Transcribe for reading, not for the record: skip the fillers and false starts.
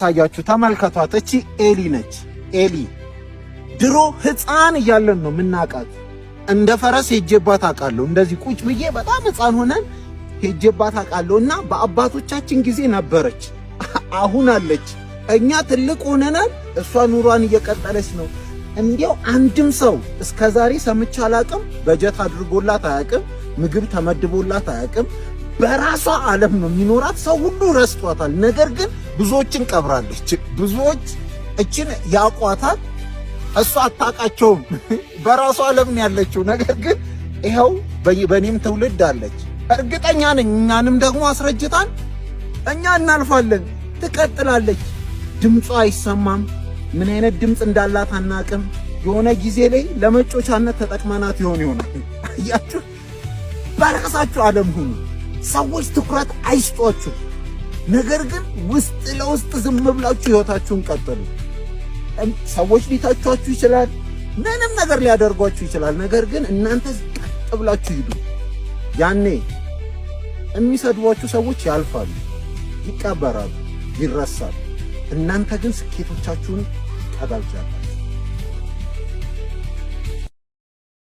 ታያችሁ ተመልከቷት። እቺ ኤሊ ነች። ኤሊ ድሮ ህፃን እያለን ነው ምናቃት። እንደ ፈረስ ሄጄባት አውቃለሁ። እንደዚህ ቁጭ ብዬ በጣም ህፃን ሆነን ሄጄባት አውቃለሁና በአባቶቻችን ጊዜ ነበረች። አሁን አለች። እኛ ትልቅ ሆነናል። እሷ ኑሯን እየቀጠለች ነው። እንዲያው አንድም ሰው እስከዛሬ ሰምቼ አላቅም። በጀት አድርጎላት አያቅም። ምግብ ተመድቦላት አያቅም። በራሷ ዓለም ነው የሚኖራት። ሰው ሁሉ ረስቷታል። ነገር ግን ብዙዎችን ቀብራለች። ብዙዎች እችን ያቋታል። እሷ አታውቃቸውም። በራሷ ዓለም ነው ያለችው። ነገር ግን ይኸው በኔም ትውልድ አለች። እርግጠኛ ነኝ እኛንም ደግሞ አስረጅታን እኛ እናልፋለን። ትቀጥላለች። ድምጿ አይሰማም። ምን አይነት ድምፅ እንዳላት አናቅም። የሆነ ጊዜ ላይ ለመጮቻነት ተጠቅመናት ይሆናል። አያችሁ፣ በራሳችሁ ዓለም ሁኑ። ሰዎች ትኩረት አይስጧችሁ። ነገር ግን ውስጥ ለውስጥ ዝም ብላችሁ ህይወታችሁን ቀጥሉ። ሰዎች ሊታቿችሁ ይችላል። ምንም ነገር ሊያደርጓችሁ ይችላል። ነገር ግን እናንተ ቀጥ ብላችሁ ሂዱ። ያኔ የሚሰድቧችሁ ሰዎች ያልፋሉ፣ ይቀበራሉ፣ ይረሳሉ። እናንተ ግን ስኬቶቻችሁን ቀዳጃላችሁ።